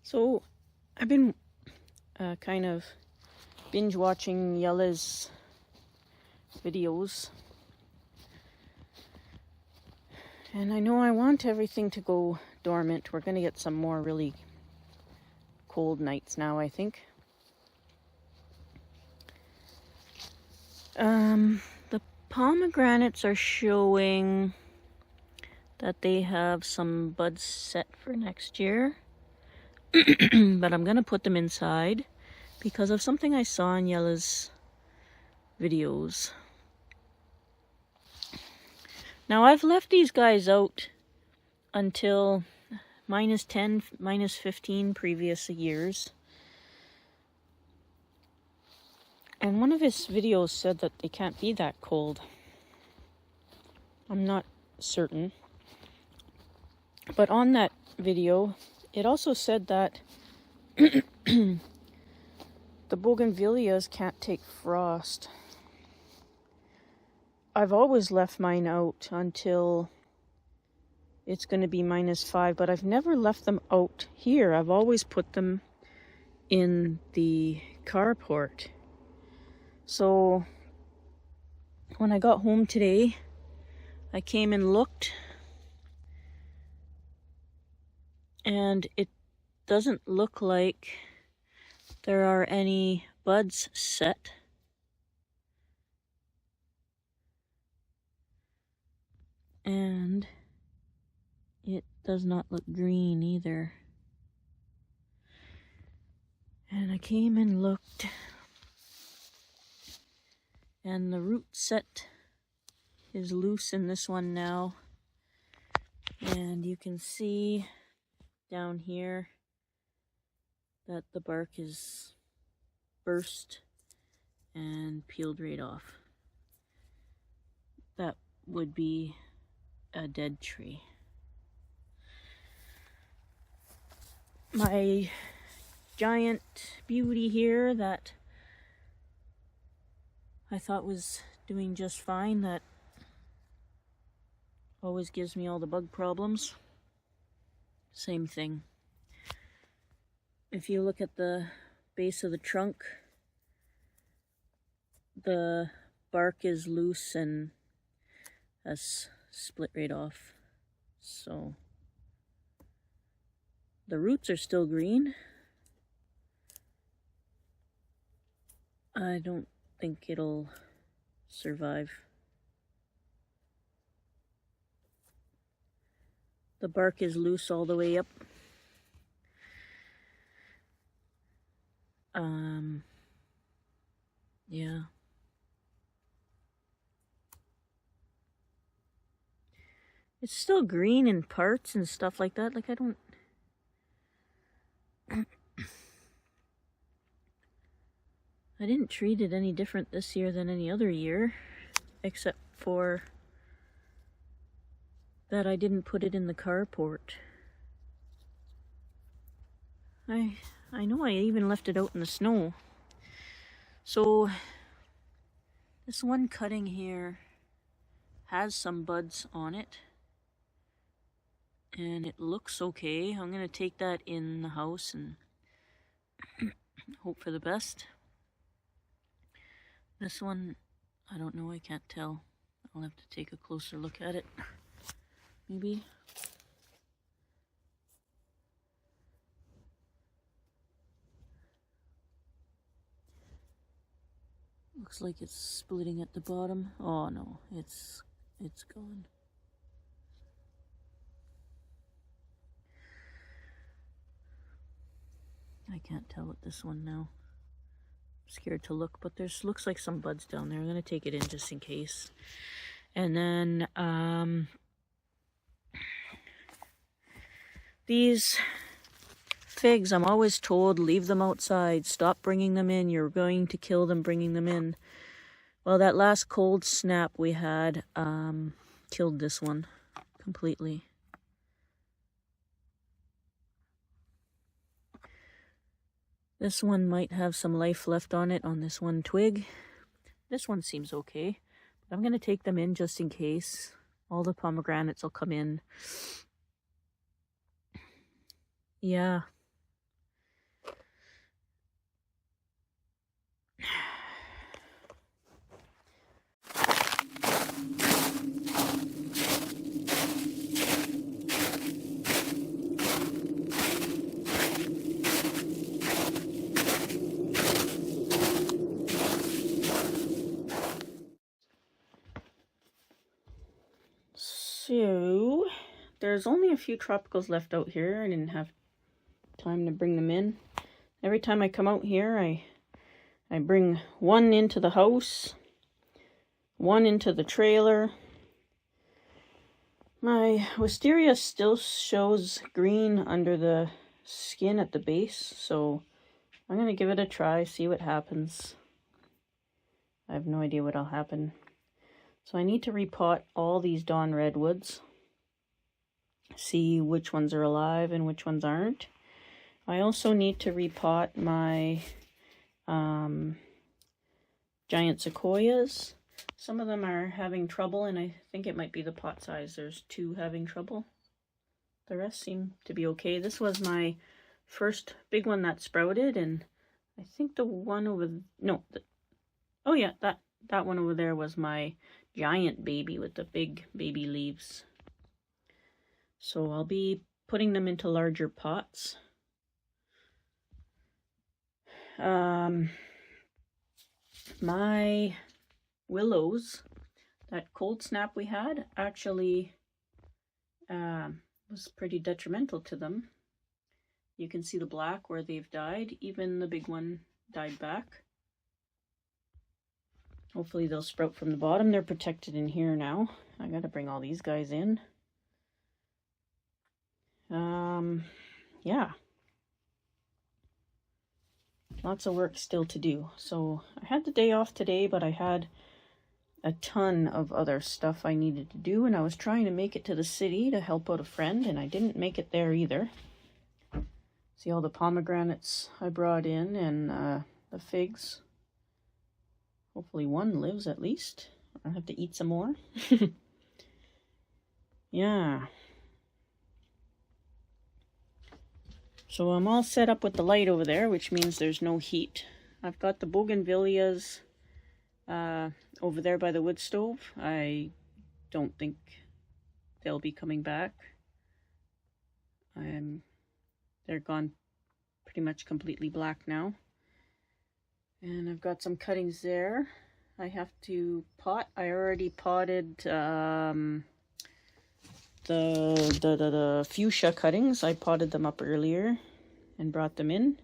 So I've been kind of binge watching Yella's videos, and I know I want everything to go dormant. We're going to get some more really cold nights now, I think. The pomegranates are showing that they have some buds set for next year. But I'm going to put them inside because of something I saw in Yella's videos. Now I've left these guys out until -10, -15 previous years. And one of his videos said that they can't be that cold. I'm not certain. But on that video, it also said that the bougainvilleas can't take frost. I've always left mine out until it's going to be -5, but I've never left them out here. I've always put them in the carport. So when I got home today, I came and looked, and it doesn't look like there are any buds set. And it does not look green either. And I came and looked, and the root set is loose in this one now. And you can see down here that the bark is burst and peeled right off. That would be a dead tree. My giant beauty here that I thought was doing just fine, that always gives me all the bug problems. Same thing. If you look at the base of the trunk, the bark is loose and has split right off. So the roots are still green. I don't think it'll survive. The bark is loose all the way up. Yeah. It's still green in parts and stuff like that. Like, I don't... I didn't treat it any different this year than any other year, except for that I didn't put it in the carport. I know I even left it out in the snow. So this one cutting here has some buds on it, and it looks okay. I'm gonna take that in the house and hope for the best. This one, I don't know, I can't tell. I'll have to take a closer look at it, maybe. Looks like it's splitting at the bottom. Oh no, it's gone. I can't tell with this one now. I'm scared to look, but there's looks like some buds down there. I'm gonna take it in just in case. And then these figs, I'm always told, leave them outside, stop bringing them in, you're going to kill them bringing them in. Well, that last cold snap we had killed this one completely. This one might have some life left on it on this one twig. This one seems okay, but I'm going to take them in just in case. All the pomegranates will come in. Yeah. So, there's only a few tropicals left out here. I didn't have time to bring them in. Every time I come out here, I bring one into the house, one into the trailer. My wisteria still shows green under the skin at the base, so I'm going to give it a try, see what happens. I have no idea what'll happen. So I need to repot all these dawn redwoods, see which ones are alive and which ones aren't. I also need to repot my giant sequoias. Some of them are having trouble, and I think it might be the pot size. There's 2 having trouble. The rest seem to be okay. This was my first big one that sprouted, and I think the one over... oh yeah, that one over there was my giant baby with the big baby leaves. So I'll be putting them into larger pots. My willows, that cold snap we had, actually was pretty detrimental to them. You can see the black where they've died. Even the big one died back. Hopefully they'll sprout from the bottom. They're protected in here now. I gotta bring all these guys in. Yeah. Lots of work still to do. So I had the day off today, but I had a ton of other stuff I needed to do, and I was trying to make it to the city to help out a friend, and I didn't make it there either. See all the pomegranates I brought in, and the figs. Hopefully one lives at least. I'll have to eat some more. Yeah. So I'm all set up with the light over there, which means there's no heat. I've got the bougainvilleas over there by the wood stove. I don't think they'll be coming back. They're gone pretty much completely black now. And I've got some cuttings there. I have to pot. I already potted the fuchsia cuttings. I potted them up earlier and brought them in.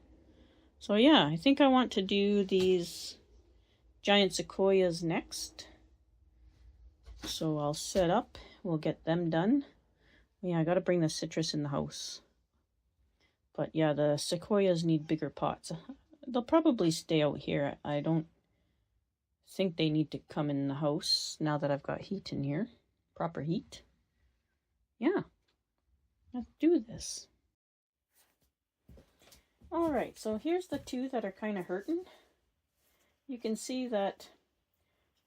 So yeah, I think I want to do these giant sequoias next. So I'll set up. We'll get them done. Yeah, I gotta bring the citrus in the house. But yeah, the sequoias need bigger pots. They'll probably stay out here. I don't think they need to come in the house now that I've got heat in here. Proper heat. Yeah, let's do this. Alright, so here's the 2 that are kind of hurting. You can see that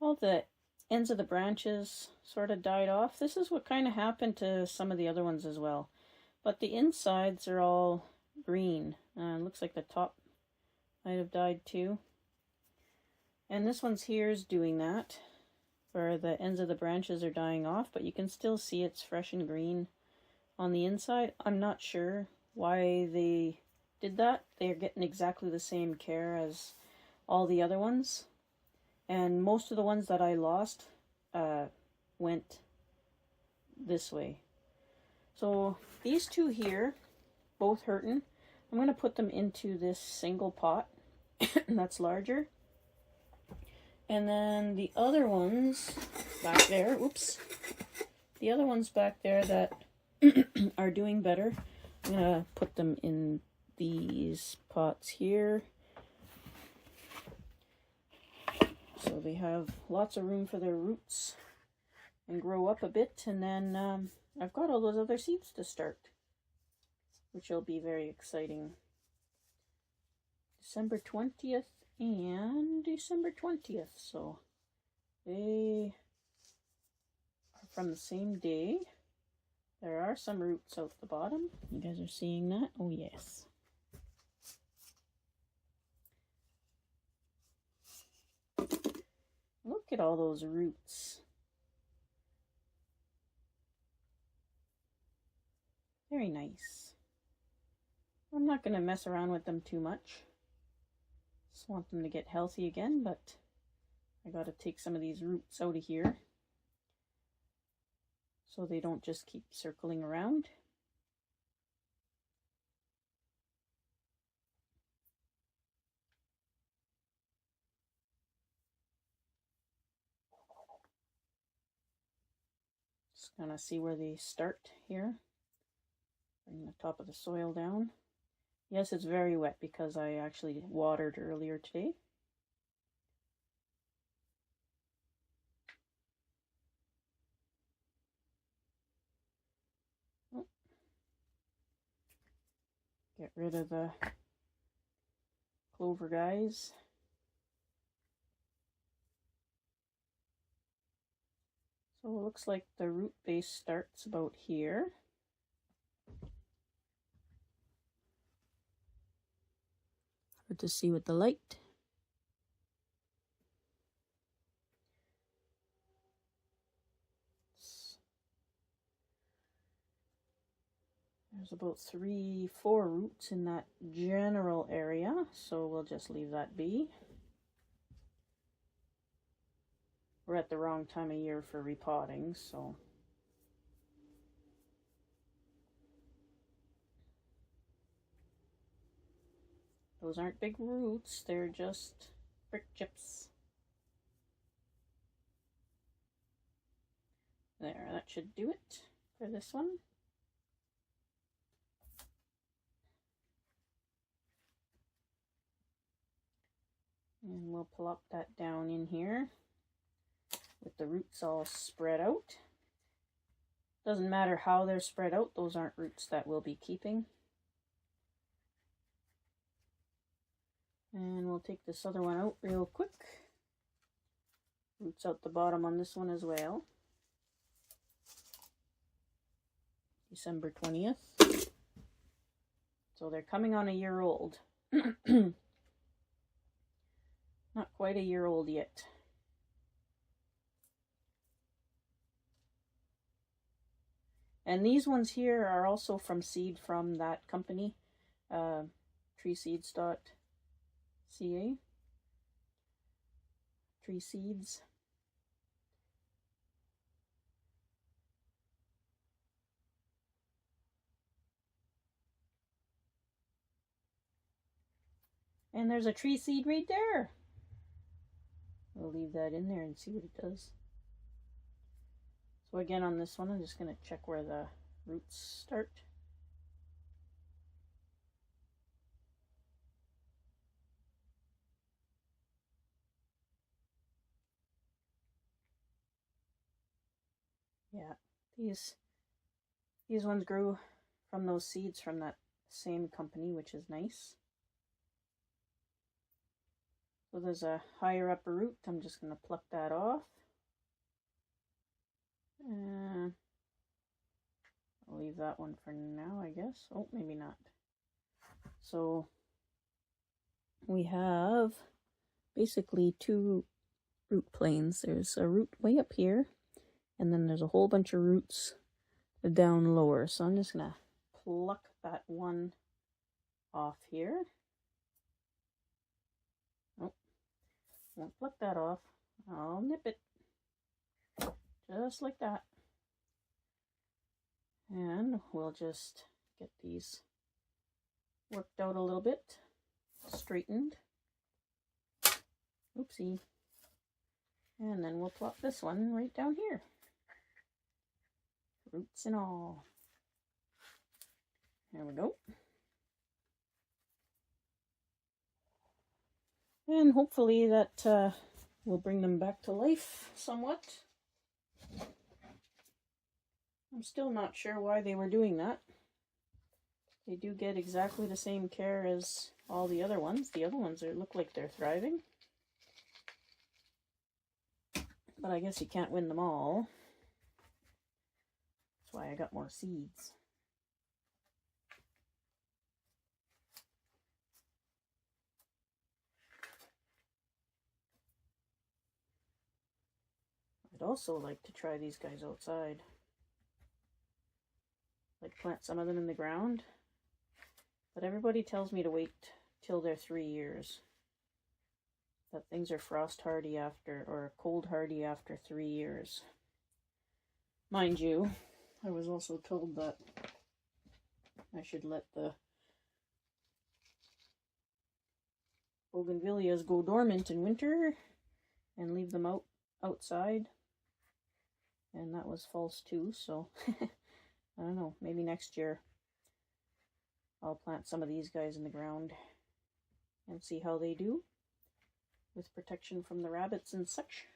all the ends of the branches sort of died off. This is what kind of happened to some of the other ones as well. But the insides are all green. Looks like the top might have died too. And this one's here is doing that, where the ends of the branches are dying off, but you can still see it's fresh and green on the inside. I'm not sure why they did that. They're getting exactly the same care as all the other ones. And most of the ones that I lost went this way. So these 2 here, both hurting. I'm going to put them into this single pot that's larger. And then the other ones back there, oops, the other ones back there that are doing better, I'm going to put them in these pots here. So they have lots of room for their roots and grow up a bit. And then I've got all those other seeds to start, which will be very exciting. December 20th and December 20th. So they are from the same day. There are some roots out the bottom. You guys are seeing that? Oh yes. Look at all those roots. Very nice. I'm not going to mess around with them too much. Just want them to get healthy again, but I got to take some of these roots out of here so they don't just keep circling around. Just gonna see where they start here. Bring the top of the soil down. Yes, it's very wet because I actually watered earlier today. Oh. Get rid of the clover guys. So it looks like the root base starts about here. Hard to see with the light. There's about 3-4 roots in that general area, so we'll just leave that be. We're at the wrong time of year for repotting, so those aren't big roots, they're just brick chips. There, that should do it for this one. And we'll plop that down in here with the roots all spread out. Doesn't matter how they're spread out, those aren't roots that we'll be keeping. And we'll take this other one out real quick. Roots out the bottom on this one as well. December 20th. So they're coming on a year old. Not quite a year old yet. And these ones here are also from seed from that company, treeseeds.ca. Tree Seeds. And there's a tree seed right there. We'll leave that in there and see what it does. So again, on this one, I'm just going to check where the roots start. Yeah, these ones grew from those seeds from that same company, which is nice. So there's a higher up root. I'm just going to pluck that off. I'll leave that one for now, I guess. Oh, maybe not. So we have basically two root planes. There's a root way up here, and then there's a whole bunch of roots down lower. So I'm just going to pluck that one off here. Oh, won't pluck that off. I'll nip it. Just like that. And we'll just get these worked out a little bit, straightened. Oopsie. And then we'll plop this one right down here. Roots and all. There we go. And hopefully that will bring them back to life somewhat. I'm still not sure why they were doing that. They do get exactly the same care as all the other ones. The other ones look like they're thriving. But I guess you can't win them all. That's why I got more seeds. I'd also like to try these guys outside. Like plant some of them in the ground. But everybody tells me to wait till they're 3 years. That things are frost hardy after, or cold hardy after 3 years. Mind you, I was also told that I should let the bougainvilleas go dormant in winter and leave them outside. And that was false too, so I don't know, maybe next year I'll plant some of these guys in the ground and see how they do with protection from the rabbits and such.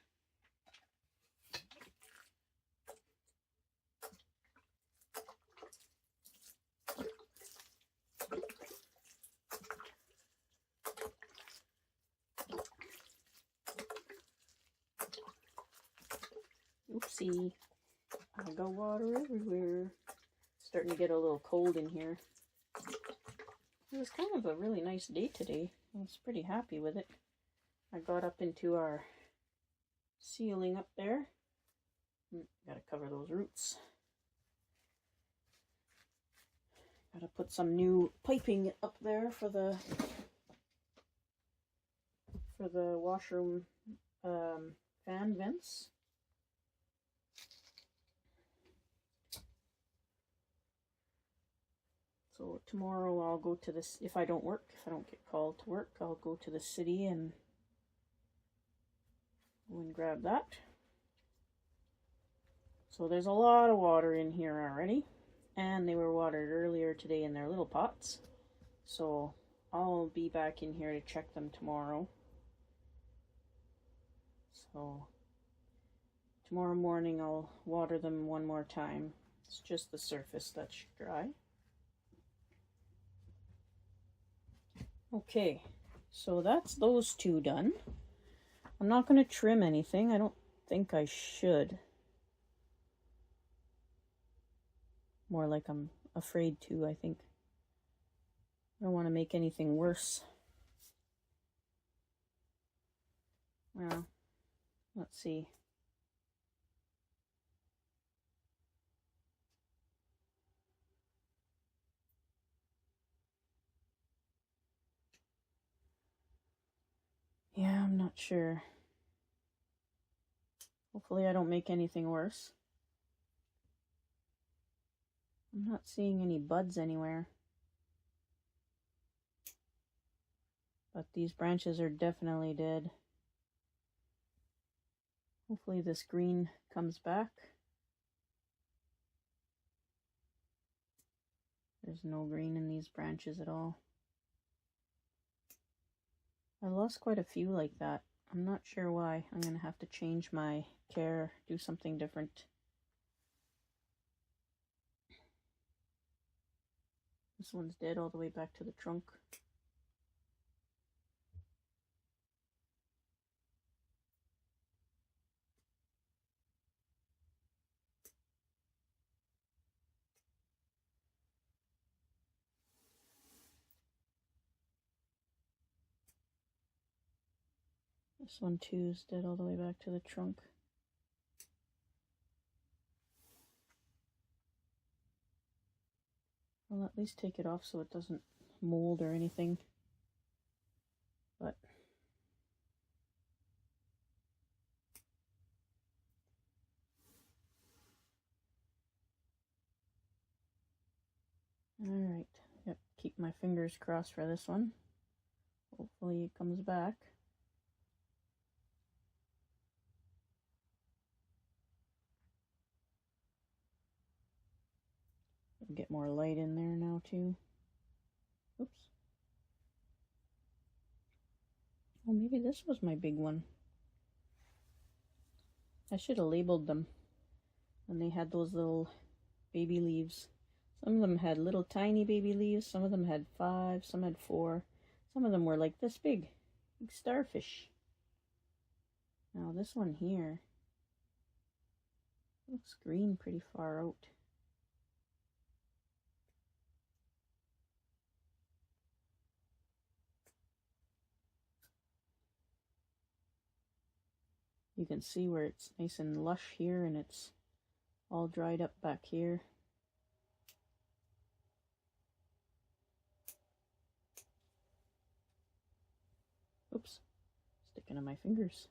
Oopsie, I got water everywhere. Starting to get a little cold in here. It was kind of a really nice day today. I was pretty happy with it. I got up into our ceiling up there. Gotta cover those roots. Gotta put some new piping up there for the washroom fan vents. So tomorrow I'll go to this, if I don't get called to work, I'll go to the city and go and grab that. So there's a lot of water in here already, and they were watered earlier today in their little pots. So I'll be back in here to check them tomorrow. So tomorrow morning I'll water them one more time. It's just the surface that's dry. Okay, so that's those two done. I'm not going to trim anything. I don't think I should. More like I'm afraid to, I think. I don't want to make anything worse. Well, let's see. Yeah, I'm not sure. Hopefully I don't make anything worse. I'm not seeing any buds anywhere. But these branches are definitely dead. Hopefully this green comes back. There's no green in these branches at all. I lost quite a few like that. I'm not sure why. I'm going to have to change my care, do something different. This one's dead all the way back to the trunk. This one too is dead all the way back to the trunk. I'll at least take it off so it doesn't mold or anything. But alright, yep, keep my fingers crossed for this one. Hopefully it comes back. Get more light in there now too. Oops. Oh, maybe this was my big one. I should have labeled them when they had those little baby leaves. Some of them had little tiny baby leaves, some of them had 5, some had 4. Some of them were like this big starfish. Now this one here looks green pretty far out. You can see where it's nice and lush here and it's all dried up back here. Oops, sticking on my fingers.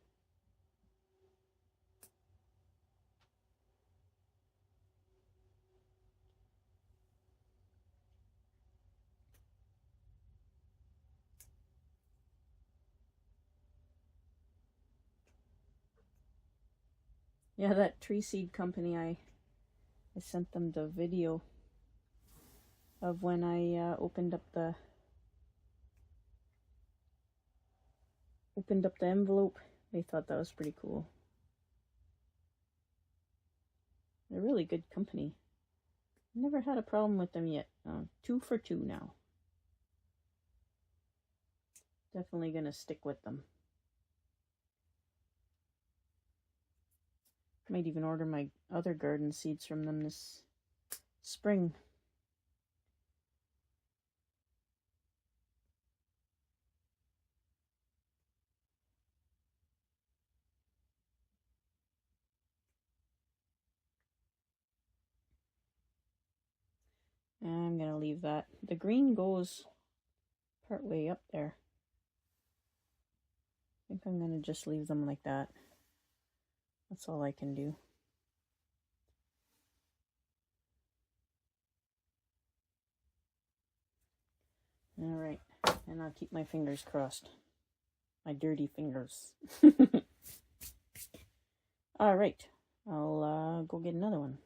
Yeah, that tree seed company, I sent them the video of when I opened up the envelope. They thought that was pretty cool. They're a really good company. Never had a problem with them yet. 2 for 2 now. Definitely gonna stick with them. Might even order my other garden seeds from them this spring. I'm gonna leave that. The green goes part way up there. I think I'm gonna just leave them like that. That's all I can do. Alright, and I'll keep my fingers crossed. My dirty fingers. Alright, I'll go get another one.